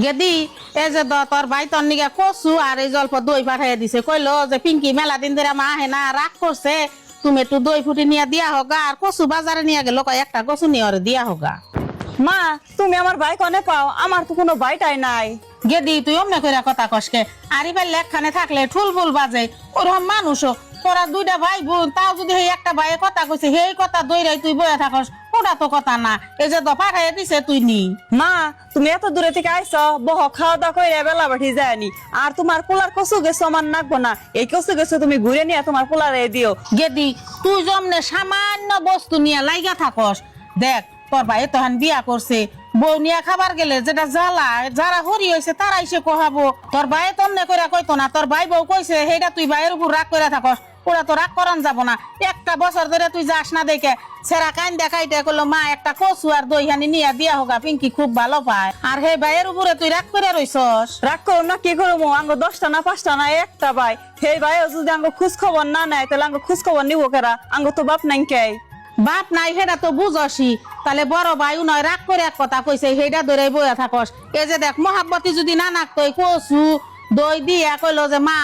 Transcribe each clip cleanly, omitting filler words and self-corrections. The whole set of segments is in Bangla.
গেদি এই যে তোর ভাই তোর নিগা কচু আর এই জল্প দই পাঠাইয়া দিছে, কইলো যে পিঙ্কি মেলা দিন ধরে মা আহে না, রাগ করছে, তুমি একটু দই ফুটি নিয়ে দিয়া হোগা, আর কচু বাজারে নিয়ে গেল, একটা কচু নিয়ে ওরে দিয়া হোগা। মা তুমি আমার ভাই কনে পাও? আমার তো কোনো ভাইটাই নাই। গেদি তুই অমনে কইরা কথা কসকে, আর এবার লেখানে থাকলে ঠুলবুল বাজে, ওরকম মানুষও তোরা দুইটা ভাই বোন, তাও যদি সেই একটা ভাইয়ের কথা কইছে সেই কথা দইরাই তুই বয়ে থাকস, ওটা তো কথা না। এই যে দফা খাইয়ে দিছে তুই নি। মা তুমি এত দূরে থেকে আইছো, বহ খাওয়া দাওয়া করে বেলা বাঠি যায়নি, আর তোমার পোলার কচু গেছো আমার নাকবো না, এই কচু গেছো তুমি ঘুরে নিয়ে তোমার পোলারে দিও। গেদি তুই জমনে সামান্য বস্তু নিয়ে লাইগা থাকস, দেখ তোর ভাই তখন বিয়া করছে, বউ নিয়ে খাবার গেলে যেটা জ্বালা, যারা হরি হয়েছে তারাই সে কহাবো। তোর ভাই তমনে করে কইতো না, তোর ভাই বউ কইছে সেইটা তুই ভাইয়ের উপর রাগ করে থাকস, ওরা তো রাগ করান যাব না। একটা বছর ধরে তুই যাস না দেখে সেরা কান দেখাইতে করলো মা একটা কচু আর দই হানি নিয়ে দিয়া হোগা, পিঙ্কি খুব ভালো পায়, আর হে ভাইয়ের উপরে তুই রাগ করে রইছস। রাগ করো না, কি করবো? আঙ্গ 10টা না 5টা না একটা ভাই, সেই ভাই যদি আঙ্গ খোঁজ খবর না নেয় তাহলে আঙ্গ খোঁজ খবর নিবো কেরা? আঙ্গ তো বাপ নাই কে। বাপ নাই সেটা তো বুঝসি, তাহলে বড় ভাইও নয় রাগ করে এক কথা কইছে সেইটা ধরে বইয়া থাকস। এই যে দেখ মহাব্বতী যদি না নাকতো কচু দই দিয়া কইলো যে মা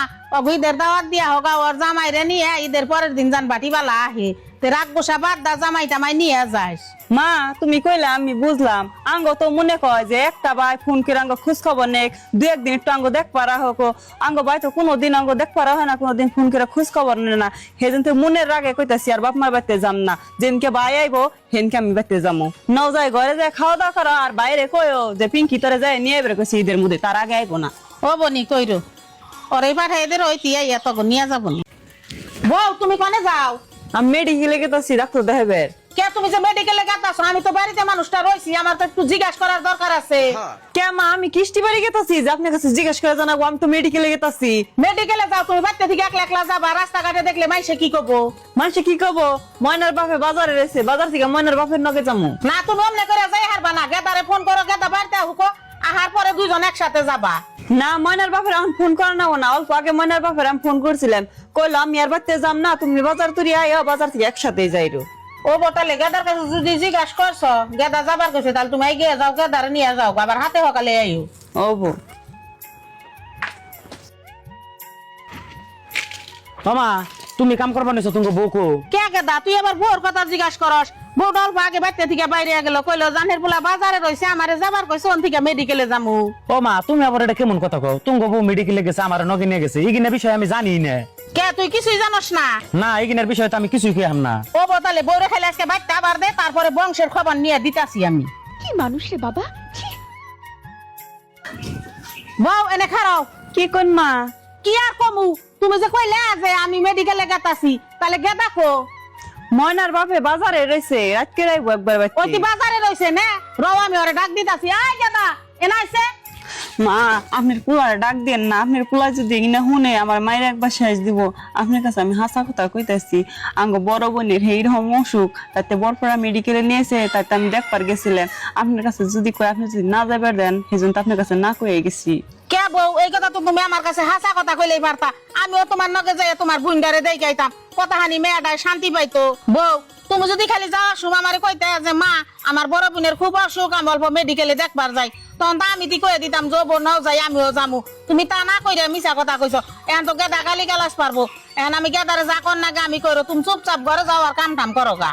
ঈদের দাওয়াত দিয়া হোগা, ওর জামাই রে নিয়ে ঈদের পরের দিন যান বাটিবালা আহে, তে রাগ গোসা বাদ দা জামাই টামাই নিয়ে যাস। মা তুমি কইলে আমি বুঝলাম, আঙ্গ তো মনে কয় যে একটা ভাই ফোন করে আঙ্গ খোঁজ খবর নেই, 2-1 দিন একটু আঙ্গ দেখ পারা হোক, আঙ্গ ভাই তো কোনোদিন আঙ্গ দেখ পারা হয় না, কোনোদিন ফোন করে খোঁজ খবর নেয় না। সেদিন তো মনের রাগে কইতাছি আর বাপ মার বাড়িতে যাম না, যেদিনকে ভাই আইবো সেদিনকে আমি বাড়িতে যাবো। নাও যাই ঘরে যাই খাওয়া দাওয়া করো, আর বাইরে কয়ও যে পিঙ্কি তোরে যায় নিয়ে বের করছি ঈদের মধ্যে, তার আগে আইবো না। ও বনি কইরো ওর এই পাঠাই এদের ওই তিয়া ইয়া তখন নিয়ে যাবো নি। বউ তুমি কনে যাও? আমি মেডিকেলে গেতাছি ডাক্তার দেখাবে। কে তুমি যে মেডিকেলে গেতাছো? আমি তো বাড়িতে মানুষটা রইছি, আমার তো একটু জিজ্ঞাসা করার দরকার আছে। কে মা আমি কিস্তি বাড়ি গেতাছি যে আপনার কাছে জিজ্ঞেস করে জানাবো? আমি তো মেডিকেলে গেতাছি। মেডিকেলে যাও তুমি, বাড়িতে থেকে একলা একলা যাবা, রাস্তাঘাটে দেখলে মাইসে কি কব? মানুষে কি কব? ময়নার বাপে বাজারে রয়েছে, বাজার থেকে ময়নার বাপের নগে যাবো না। তুমি অমনে করে যাই হারবা না, গেদারে ফোন করো, গেদা বাড়িতে হুকো, আহার পরে দুজন একসাথে যাবা। না। ময়নার বাপের এখন ফোন করা নেবো না, অল্প আগে ময়নার বাপের আমি ফোন করছিলাম, কইলো আমি আর বাড়িতে যাম না, তুমি বাজার তুরি আইও, বাজার থেকে একসাথে যাইরো। ও বোতালে গেদার কাছে যদি জিজ্ঞাসা করছো গেদা যাবার কাছে, তাহলে তুমি এগিয়ে যাও, গেদারে নিয়ে যাও, আবার হাতে সকালে আইও। ও বো মামা তুমি কাম করবা নিছো তুমি বউকো? কে গেদা তুই আবার বউর কথা জিজ্ঞাসা করস? বউ অল্প আগে বাড়িতে থেকে বাইরে গেল, কইলো জানের পোলা বাজারে রয়েছে, আমারে যাবার কইছে, ওন থেকে মেডিকেলে যামু। ও মা তুমি আবার এটা কেমন কথা কও? তুমি বউ মেডিকেলে গেছে, আমার নগে নিয়ে গেছে, ইগিনের বিষয় আমি জানি না। কে তুই কিছুই জানোস না? না ইগিনের বিষয় তো আমি কিছুই কইলাম না। ও বোতালে বউরে খাইলে আজকে বাড়িতে আবার দে, তারপরে বংশের খবর নিয়ে দিতাছি আমি। কি মানুষ রে বাবা! বউ এনে খারাও। কি কোন মা? কি আর কমু, তুমি যে কইলে যে আমি মেডিকেলে গেতাছি, তাহলে গে দেখো। ময়নার বাপে বাজারে রয়েছে, রাতকে আইবো একবার ওই বাড়িতে। বাজারে রইছে না, রও আমি ওরে ডাক দিতাছি। আই গেদা এনা আইছে। মা আপনার পোলার ডাক দেন না, আপনার পোলা যদি না শুনে আমার মায়ের একবার শেষ দিব। আপনার কাছে আমি হাসা কথা কইতাছি, আঙ্গ বড় বোনের এইরকম অসুখ, তাতে বরপরা মেডিকেলে নিয়েছে, তাতে আমি দেখবার গেছিলাম। আপনার কাছে যদি কই, আপনি যদি না যাবার দেন, সেজন্য আপনার কাছে না কয়ে গেছি। কে বউ এই কথা তো তুমি আমার কাছে হাসা কথা কইলেই পারতা, আমিও তোমার নগে যাই তোমার বুইন্ডারে দেই গাইতাম, কথাহানি মেয়েটায় শান্তি পাইতো। বউ তুমি যদি খালি যাওয়ার সময় আমারে কইতে যে মা আমার বড় বোনের খুব অসুখ, আমি অল্প মেডিকেলে দেখবার যাই, তখন তো আমি কয়ে দিতাম যে বোন নাও যাই আমিও যামু। তুমি তা না কইরে মিছা কথা কইছো, এখন তো গেদা গালি গালাস পারবো, এখন আমি গেদারে যা কর না আমি কইরো, তুমি চুপচাপ ঘরে যাও আর কাম টাম করো গা।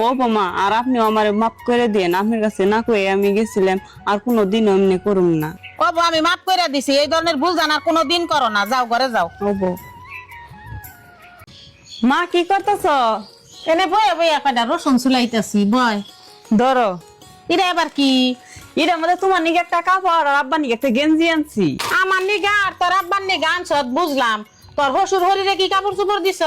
ও বোমা আর আপনি আমার মাফ করে দেন, আপনার কাছে না কয়ে আমি গেছিলাম, আর কোনো দিন এমনি করুম না। ও বউ আমি মাফ করে দিছি, এই ধরনের ভুল জানার কোনো দিন করো না, যাও ঘরে যাও। ও বো মা কি করতেছ? এনে বয়ে বয়ে কয়টা রসুন চুলাইতেছি, বয় ধরো। এটা এবার কি? এটার মধ্যে তোমার নিকে একটা কাপড় আর আব্বার নিকে একটা গেঞ্জি আনছি। আমার নিগা আর তোর আব্বার নিগা আনছত বুঝলাম, তোর হসুর হরিরে কি কাপড় চোপড় দিছ?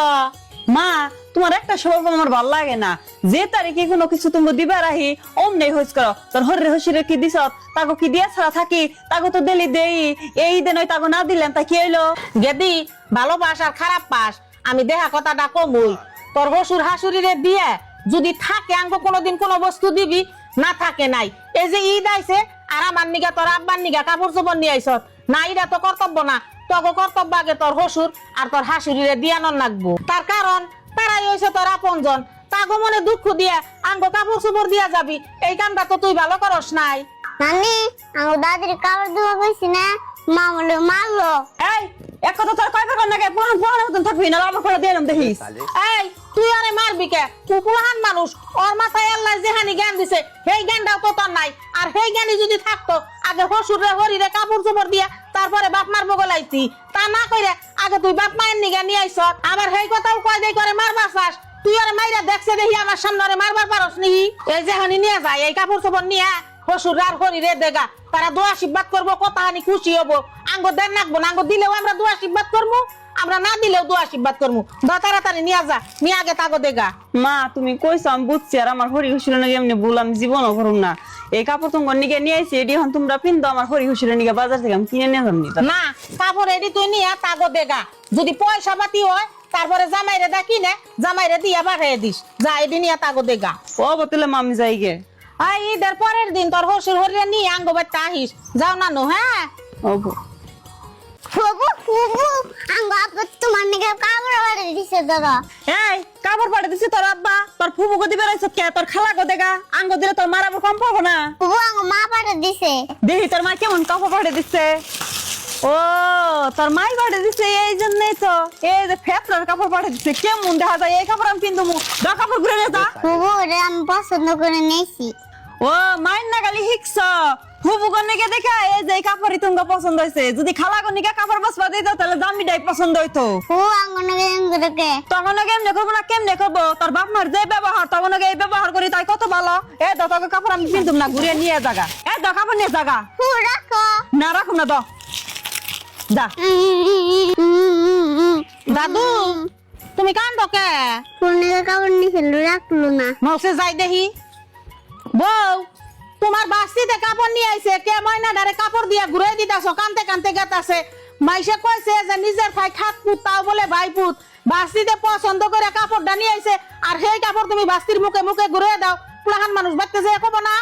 মা তোমার একটা স্বভাব আমার ভাল লাগে না, যে তারিখে কোনো কিছু তুমি দিবার আহি অমনি হইস করো। তোর হরিরে হসিরে কি দিছ, তাকে কি দিয়া ছাড়া থাকি? তাকে তো দিলি দেই, এই দিন ওই তাকে না দিলেন তা কি হইলো? গেদি ভালো পাস আর খারাপ পাস, আমি দেখা কথাটা কমুই, তোর হসুর হাসুরিরে দিয়ে যদি থাকে আঙ্গ কোনোদিন কোনো বস্তু দিবি, না থাকে নাই। এই যে ঈদ আইছে আর আমার নিগা তোর আব্বার নিগা কাপড় চোপড় নিয়ে আইছত না, এটা তো কর্তব্য না, তোকে কর্তব্য আগে তোর হসুর আর তোর হাসুরিরে দিয়ানোর লাগবো। তার কারণ তারাই হইছে তোর আপনজন, তাগো মনে দুঃখ দিয়ে আঙ্গ কাপড় চোপড় দিয়া যাবি, এই কামটা তো তুই ভালো করস নাই। নানি আমার দাদির কাপড় ধোয়া কইছি না মা বলে মারলো। এই এক কথা তোর কয়বার কর নাকি পুরান পুরান মতন থাকবি না আবার করে দিয়ে দেখিস। এই তুই আরে মারবি কে? কুকুলাহান মানুষ, ওর মাথায় আল্লাহ যেহানি জ্ঞান দিছে সেই জ্ঞানটাও তো তোর নাই। আর সেই জ্ঞানী যদি থাকতো আগে হসুরে হরিরে কাপড় চোপড় দিয়া তারপরে বাপ মারবো গলাইতি, তা না কইরে আগে তুই বাপ মায়ের নিগা নিয়ে আইস। আবার সেই কথাও কয় দেই করে মারবার চাস। তুই আরে মাইরা দেখছে দেখি আমার সামনে ওরে মারবার পারস নি? এই যেহানি নিয়ে যায় এই কাপড় চোপড় নিয়ে হসুর আর হরিরে দেগা, তারা দোয়া আশীর্বাদ করবো, কতখানি খুশি হবো। আঙ্গ দেন রাখবো না, আঙ্গ দিলেও আমরা দোয়া আশীর্বাদ করবো, আমরা না দিলেও দোয়া আশীর্বাদ করবো। তাড়াতাড়ি নিয়ে যা, নিয়ে আগে তাগো দেগা। মা তুমি কইছো আমি বুঝছি, আর আমার হরি হুসুরের নাকি এমনি ভুল আমি জীবনও করুম না। এই কাপড় তোমার নিকে নিয়ে আইছি, এটি এখন তোমরা পিন আমার হরি হুসুরের নিকে বাজার থেকে আমি কিনে নিয়ে যাবনি। না কাপড় এডি তুই নিয়ে তাগো দেগা, যদি পয়সা পাতি হয় তারপরে জামাইরে দা কিনে জামাইরে দিয়া পাঠিয়ে দিস। যা এডি নিয়ে তাগো দেগা। ও বতলে মামি যাই গে। আই ঈদের পরের দিন তোর হসুর হরিরে নিয়ে আঙ্গ বাড়িতে আহিস। যাও নানু। হ্যাঁ ও ফুবু ফুবু আঙ্গ আপু তোমার নিকে কাপড় বাড়ি দিছে দাদা। এই কাপড় পাঠে দিছি তোর আব্বা, তোর ফুবু গদি বেড়াইছ কে? তোর খালা গো দেখা আঙ্গ দিলে তোর মারাবো কম পাবো না। ফুবু আঙ্গ মা পাঠে দিছে। দেখি তোর মা কেমন কাপড় পাঠে দিচ্ছে। ও তোর মাই পাঠে দিচ্ছে, এই জন্যই তো এই যে ফেফড়ার কাপড় পাঠে দিচ্ছে। কেমন দেখা যায় এই কাপড় আমি কিনবো। দা কাপড় ঘুরে নে তা। ফুবু রে আমি পছন্দ করে নিয়েছি। ও মাইন না গালি হিকছ ফুবু গনিকে দেখা এই যে কাপড়ই তোমার পছন্দ হইছে। যদি খালা গনিকে কাপড় বসবা দিত তাহলে দামিটাই পছন্দ হইতো। ফুবু আঙ্গ নগে তখন কেমনে করবো না কেমনে করবো? তোর বাপ মার যে ব্যবহার তখন এই ব্যবহার করি তাই কত ভালো। এ দাও তোকে কাপড় আমি কিনতুম না, ঘুরে নিয়ে জাগা। এ দাও কাপড় নিয়ে জাগা। ফুবু রাখো। না রাখুম না, দাও যা। দাদু তুমি কান্দো কে? ফুনিকে কাপড় নিছিল রাখলো না। মৌসে যাই দেখি। বউ তোমার বাস্তিতে কাপড় নিয়ে আইছে, কে ময়না ডারে কাপড় দিয়া ঘুরে দিতাছ, কানতে কানতে গেতাছে। মাইসে কইছে যে নিজের ভাই খাত পুত, তাও বলে ভাই পুত। বাস্তিতে পছন্দ করে কাপড়টা নিয়ে আইছে, আর সেই কাপড় তুমি বাস্তির মুখে মুখে ঘুরে দাও। পুলাহান মানুষ বাড়তে যে কব না।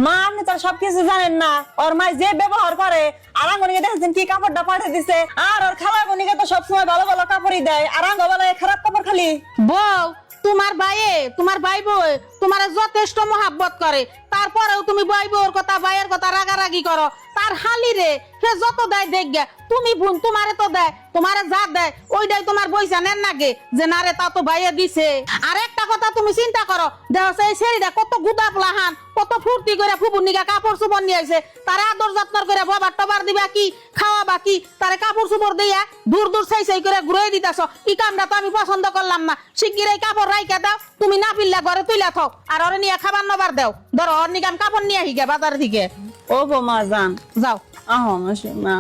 মা আপনি তো সবকিছু জানেন না। ওর মাই যে ব্যবহার করে আর আঙ্গনিকে দেখেছেন কি কাপড়টা পাঠিয়ে দিছে। আর ওর খালা গনিকে তো সবসময় ভালো ভালো কাপড়ই দেয়, আর আঙ্গ বেলায় খারাপ কাপড় খালি। বউ তোমার ভাইয়ে তোমার ভাই বই তোমার যথেষ্ট মহাব্বত করে, তারপরেও তুমি ভাই বউর কথা ভাইয়ের কথা রাগারাগি করো। তার হালি রে সে যত দেয় দেখবে, তুমি বোন তোমারে তো দেয়, তোমারে যা দেয় ওইটাই তোমার বইসা নেন নাগে যে না রে তা তো ভাইয়ে দিছে। আর একটা কথা তুমি চিন্তা করো, দেখো এই ছেড়িটা কত গুদা প্লাহান, কত ফুর্তি করে ফুবুর নিগা কাপড় চোপড় নিয়ে আইছে। তারা আদর যত্ন করে বাবার টবার দিবা কি খাওয়া বাকি, তারে কাপড় চোপড় দিয়া দূর দূর সেই সেই করে ঘুরে দিতাছ। এই কামটা তো আমি পছন্দ করলাম না। শিগগির এই কাপড় রাইকা দাও, তুমি না পিল্লা ঘরে তুইলা থাও, আর ওরে নিয়ে খাবার নবার দাও। ধরো ওর নিগাম কাপড় নিয়ে আহি গে বাজার থেকে। ও বো মা জান যাও। আহ না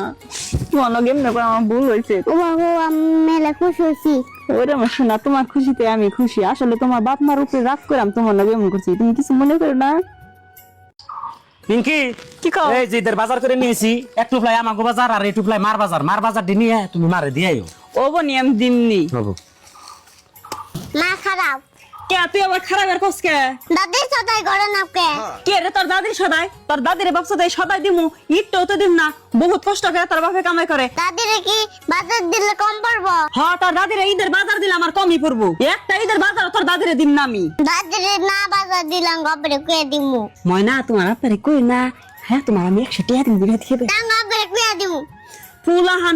মনে কেমনে করে আমার ভুল হয়েছে। ও বাবু আমি মেলা খুশি হয়েছি। ওরে আমার শোনা, তোমার খুশিতে আমি খুশি। আসলে তোমার বাপ মার উপরে রাগ করাম তোমার লগে এমন করছি, তুমি কিছু মনে করো না। পিঙ্কি কি কও? এই যে ঈদের বাজার করে নিয়েছি, এক টুপলাই আমাগো বাজার আর এই টুপলাই মার বাজার দি নিয়ে তুমি মারে দিয়াইও। ও বনি আমি দিমনি। বাবু মা খারাপ। কে তুই আবার খারাপের কস কে? দাদির সদাই করে না কে? কে রে তোর দাদির সদাই? তোর দাদির বাপ সদাই সদাই দিমু, ইটটাও তো দিম না। বহুত কষ্ট করে তোর বাপে কামাই করে। দাদির কি বাজার দিলে কম পড়বো? হ্যাঁ তোর দাদির ঈদের বাজার দিলে আমার কমই পড়বো। একটা ঈদের বাজার তোর দাদিরে দিম না আমি। দাদির না বাজার দিলাম গপরে কুয়ে দিমু। ময়না তোমার আপনারে কই না। হ্যাঁ তোমার আমি 100 টাকা দিম, দিবে দিবে। টাঙ্গা গপরে কুয়ে দিমু।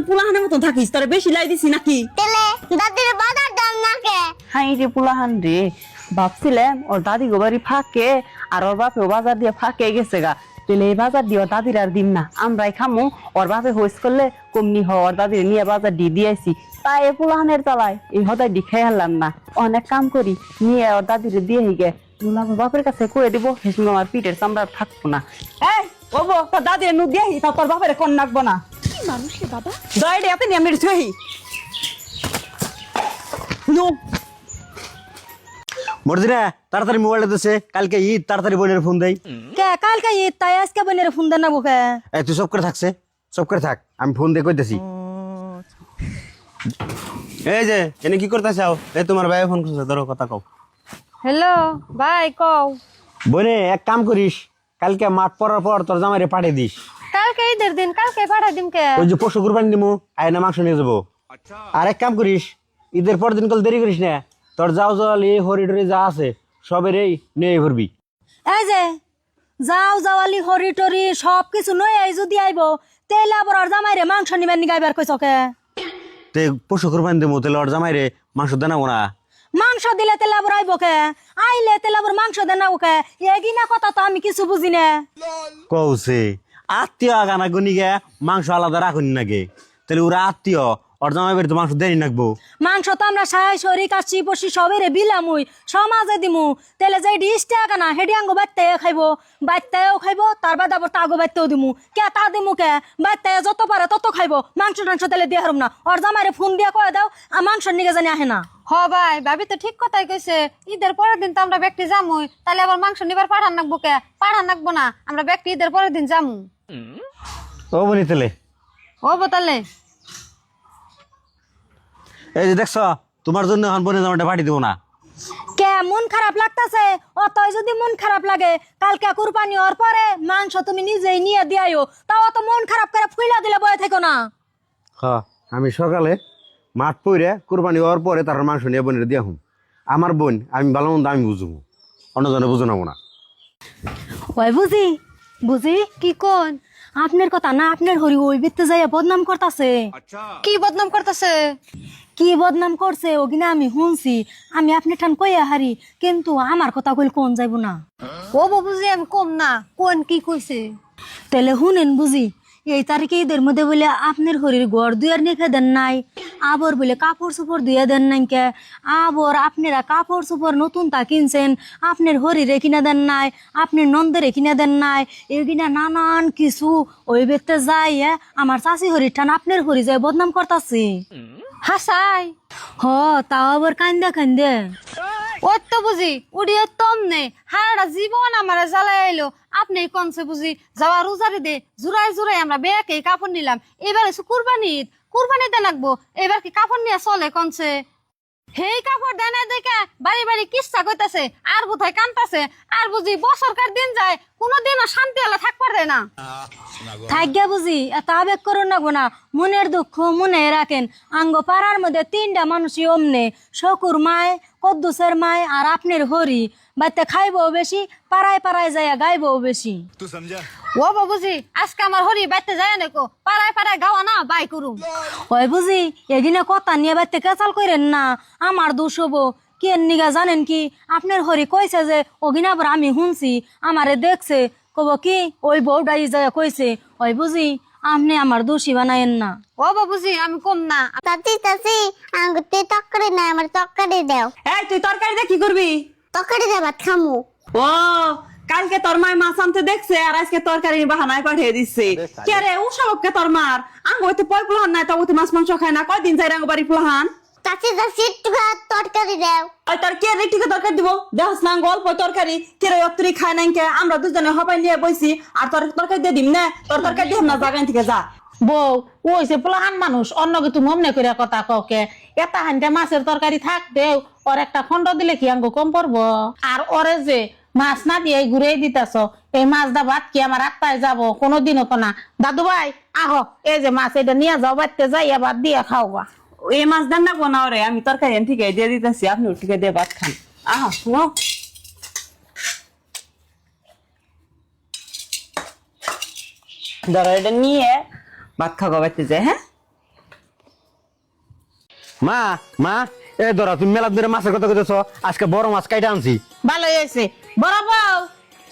পুলাহানের মতো থাকিস, তোর বেশি লাই দিছি নাকি? তেলে দাদির বাজার দাম না কে? হাই রে পুলাহান রে, ভাবছিলাম ওর দাদি গোবারি ফাঁকে আর ওর বাপে বাজার দিয়ে ফাঁকে গেছে গা। তাহলে এই বাজার দিয়ে ওর দাদির আর দিম না, আমরাই খামু। ওর বাপে হইস করলে কমনি হ ওর দাদির নিয়ে বাজার দিয়ে দিয়েছি। তাই এ পুলাহানের তলায় এই হদাই দি খেয়ে হারলাম না। অনেক কাম করি নিয়ে ওর দাদির দিয়ে হিগে আমার বাপের কাছে কয়ে দিব, হেসমি আমার পিঠের চামড়া থাকবো না। এই ও বো তোর দাদির নু দিয়ে তা তোর বাপের কোন নাকবো না। মানুষ রে বাবা। দয়ডে এত নিয়ে মেরে থুই নু। মর্জিনা তাড়াতাড়ি মোবাইলটা দিছে, কালকে ঈদ, তাড়াতাড়ি বোনের ফোন দেই। কে কালকে ঈদ তাই আজকে বোনের ফোন দেন না বুকে? এই তুই চুপ করে থাকছে, চুপ করে থাক, আমি ফোন দিয়ে কইতেছি। এই যে এনে কি করতে চাও? এই তোমার ভাই ফোন করছে, ধরো কথা কও। হ্যালো ভাই কও। বোনে এক কাম করিস, কালকে মাঠ পড়ার পর তোর জামাইরে পাঠিয়ে দিস। কালকে ঈদের দিন কালকে পাঠাই দিম কে? ওই যে পশু কুরবানি দিমু, আয়না মাংস নিয়ে যাবো। আর এক কাম করিস, ঈদের পর দিন কাল দেরি করিস না, তোর যাও জল এই হরি টরি যা আছে সবের এই নিয়ে ভরবি। এই যে যাও যাওয়ালি হরি টরি সব কিছু নয় এই যদি আইব তেলে আবার আর জামাইরে মাংস নিবেন নি গাইবার কইছকে তে পশু কোরবানি দেবো তাহলে ওর জামাই রে মাংস দেনাবো না। মাংস দিলে তেলে আবার আইব কে আইলে তেলে আবার মাংস দেন কে এগিনা কথা তো আমি কিছু বুঝি না কৌছে আত্মীয় গানা গুনি গে মাংস আলাদা রাখুন নাকি, তাহলে ওরা আত্মীয় ওর জামাই বাড়ি তো মাংস দেরি নাকবো। মাংস তো আমরা সাই সরি কাশি পশি সবেরে বিলামুই সমাজে দিমু তেলে যে ডিশটা কানা হেডি আঙ্গো বাইতে খাইবো বাইতেও খাইবো তার বাদ আবার তাগো বাইতেও দিমু কে তা দিমু কে বাইতে যত পারে তত খাইবো মাংস টাংস তেলে দিয়ে হারুম না ওর জামাইরে ফোন দিয়া কয়ে দাও আর মাংস নিগে জানি আহে না। হ ভাই ভাবি তো ঠিক কথাই কইছে ঈদের পরের দিন তো আমরা ব্যক্তি যামুই তাহলে আবার মাংস নিবার পাঠান নাকবো কে পাঠান নাকবো না আমরা ব্যক্তি ঈদের পরের দিন যামু ও বলি তাহলে ও তাহলে এই যে দেখছ তোমার জন্য এখন বোনের জামাটা পাঠিয়ে দেবো না। কে মন খারাপ লাগতাছে অতই যদি মন খারাপ লাগে কালকে কুরবানি হওয়ার পরে মাংস তুমি নিজেই নিয়ে দিয়াইও তাও তো মন খারাপ করে ফুইলা দিলে বয়ে থেকো না। হ্যাঁ আমি সকালে মাঠ পইরে কুরবানি হওয়ার পরে তার মাংস নিয়ে বোনের দিয়া হুম। আমার বোন আমি ভালো মন্দ আমি বুঝবো, অন্যজনে বুঝো নেবো না। ওই বুঝি বুঝি কি কোন আপনার কথা না আপনার হরি ওই বিত্তে যাইয়া বদনাম করতাছে। কি বদনাম করতেছে কি বদনাম করছে ওগিনা আমি শুনছি আমি আপনি ঠান কইয়া হারি কিন্তু আমার কথা কইল কোন যাইব না। ও বুঝি আমি কম না কোন কি কইছে তাহলে শুনেন বুঝি এই তারিখে ঈদের মধ্যে বলে আপনার হরির ঘর দুয়ার নিখে দেন নাই আবার বলে কাপড় চোপড় ধুয়ে দেন নাই কে আবার আপনারা কাপড় চোপড় নতুন তা কিনছেন আপনার হরিরে কিনা দেন নাই আপনার নন্দের কিনা দেন নাই এগিনা নানান কিছু ওই বেতে যাই আমার চাষি হরির ঠান আপনার হরি যায় বদনাম করতাছি। হাসাই হ তাও আবার কান্দে কান্দে ও তো বুঝি উড়িয়ে তমনে হারাটা জীবন আমার জ্বালাই আইলো আপনি কনছে বুঝি যাওয়া রোজারি দে জুড়াই জুড়াই আমরা বেয়াকে কাপড় নিলাম এবার এসে কুরবানিতে নাকবো এবার কি কাপড় নিয়ে চলে কনছে হেই কাপড় দেয় না দেখে বাড়ি বাড়ি কিস্তা কইতাছে আর বোধহয় কান্তাছে আর বুঝি বছরকার দিন যায় কোনোদিনও শান্তি হলে থাকবার দেয় না। থাকবে বুঝি এত আবেগ করুন না গোনা মনের দুঃখ মনে রাখেন আঙ্গ পাড়ার মধ্যে 3টা মানুষই অমনে শকুর মায় কদ্দুসের মায় আর আপনার হরি বাইতে খাইবও বেশি পাড়ায় পাড়ায় যাইয়া গাইবও বেশি। ও বুঝি আজকে আমার হরি বাইতে যায় নাকো পাড়ায় পাড়ায় গাওয়া না বাই করুম ওই বুঝি এদিনে কথা নিয়ে বাইতে কেচাল করেন না আমার দোষ হবো কে নিগা জানেন কি আপনার হরি কইছে যে অগিনাবার আমি শুনছি আমারে দেখছে কব কি ওই বউডাই যায় কইছে ওই বুঝি আপনি আমার দোষী বানায়েন না। ও বুঝি আমি কম না চাচি চাচি আঙ্গুতে তরকারি না আমার তরকারি দাও। এই তুই তরকারি দিয়ে কি করবি? তরকারি দিয়ে ভাত খামু। ও কালকে তোর মায় মাছ আনতে দেখছে আর আজকে তরকারি বাহানায় পাঠিয়ে দিচ্ছে কে রে ও সবকে তোর মার আঙ্গ হইতে পয় পোলাহান নাই তা মাছ মাংস খায় না কয়দিন যাই রাঙ্গ বাড়ি পোলাহান চাচি চাচি একটু তরকারি দাও। ওই তোর কে রে টিকে তরকারি দিব দেখাস না অল্প তরকারি কে রে অত্তরি খায় নাই কে আমরা দুজনে হবাই নিয়ে বইছি আর তোর তরকারি দিয়ে দিম না তোর তরকারি দিম না জাগান থেকে যা। বউ ওইছে পোলাহান মানুষ অন্য কিছু মমনে করে কথা ককে এটা হান্ডে মাছের তরকারি থাক দেও ওর একটা খন্ড দিলে কি আঙ্গ কম পড়বো আর ওরে যে মাছ না দিয়ে ঘুরে দিতেছ এই মাছ দা ভাত কি আমার আত্মায় যাবো কোনোদিনও তো না। দাদু ভাই আহ এই যে মাছ এটা নিয়ে যাও বাড়তে যাই আবার দিয়ে খাও গা। এই মাছ দান না কোনা রে আমি তরকারি ঠিক দিয়ে দিতেছি আপনি ঠিক দিয়ে ভাত খান। আহ শুনো ধরো এটা নিয়ে ভাত খাওয়া বাইতে যায়। হ্যাঁ মা মা এ ধরো তুমি মেলা ধরে মাছের কথা কইতেছ আজকে বড় মাছ কাইটা আনছি। ভালো হয়েছে বড় বউ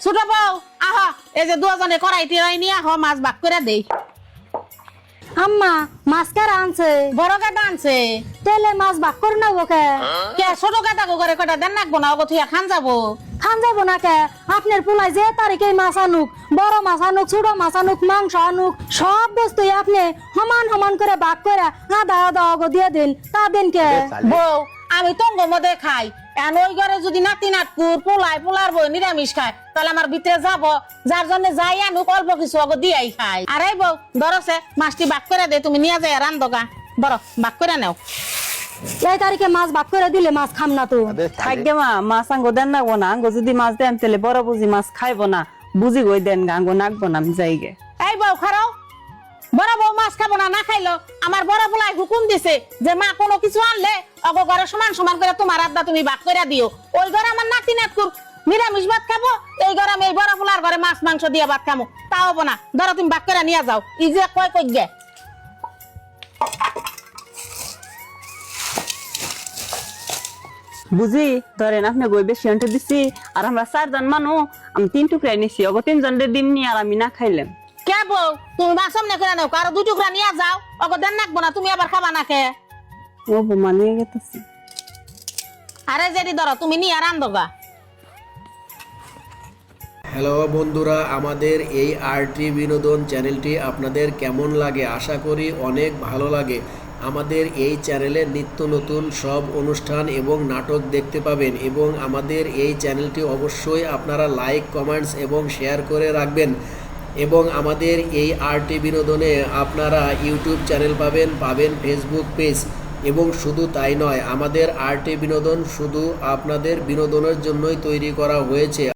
ছোট বউ আহ এই যে দুজনে কড়াই টিরাই নিয়ে আহ মাছ ভাগ করে দেই। আম্মা মাছ কারা আনছে? বড় কাটা আনছে তেলে মাছ ভাগ করে না ওকে কে ছোট কাটা করে কটা দেন নাকবো না ওগো থুয়া খান যাবো খান যাবো না কে আপনার পোলাই যে তারিখে মাছ আনুক বড় মাছ আনুক ছোট মাছ আনুক মাংস আনুক সব বস্তু আপনি সমান সমান করে ভাগ করে আধা আধা অগো দিয়ে দিন তা দিন কে। বউ আমি তঙ্গ মধ্যে খাই এখন ওই ঘরে যদি নাতি নাটকুর পোলার বই নিরামিষ খায় তাহলে আমার ভিতরে যাব যার জন্য যাই আনুক অল্প কিছু অগো দিয়াই খাই। আর এই বউ ধরছে মাছটি ভাগ করে দে তুমি নিয়ে যাই রান্ধগা বড় ভাগ করে নাও। এই তারিখে মাছ ভাগ করে দিলে মাছ খাম না তো থাকবে মা মাছ আঙ্গো দেন নাগবো না আঙ্গো যদি মাছ দেন তাহলে বড় বুঝি মাছ খাইবো না বুঝি গই দেন আঙ্গো নাকবো না আমি যাইগে। এই বউ খারাও বড় বউ মাছ খাবো না না খাইলো আমার বড় পোলাই হুকুম দিছে যে মা কোনো কিছু আনলে অগো ঘরে সমান সমান করে তোমার আড্ডা তুমি ভাগ করে দিও ওই ঘরে আমার নাতি নাটকুর নিরামিষ ভাত খাবো, এই গরমে এই বড় ফুলার ঘরে মাছ মাংস দিয়ে ভাত খামো, তাও হবো না। ধরো তুমি বাক করে নিয়ে যাও, ই যে কয় কই গে। বুঝি ধরেন আপনি গই বেশি আনতে দিছি, আর আমরা 4 জন মানুষ, আমি 3 টুকরা নিছি, ওগো 3 জন দিম নি, আর আমি না খাইলাম। কে বউ, তুমি মাছ সামনে করে নাও, কারো 2 টুকরা নিয়ে যাও, ওকে দেন নাকবো না, তুমি আবার খাবা না কে? ও বৌমা নিয়ে গেতেছি। আরে যেটি ধরো তুমি নিয়ে রান্ধো গা। হ্যালো বন্ধুরা, আমাদের এই আরটি বিনোদন চ্যানেলটি আপনাদের কেমন লাগে? আশা করি অনেক ভালো লাগে। আমাদের এই চ্যানেলে নিত্য নতুন সব অনুষ্ঠান এবং নাটক দেখতে পাবেন, এবং আমাদের এই চ্যানেলটি অবশ্যই আপনারা লাইক, কমেন্টস এবং শেয়ার করে রাখবেন। এবং আমাদের এই আরটি বিনোদনে আপনারা ইউটিউব চ্যানেল পাবেন ফেসবুক পেজ, এবং শুধু তাই নয়, আমাদের আরটি বিনোদন শুধু আপনাদের বিনোদনের জন্যই তৈরি করা হয়েছে।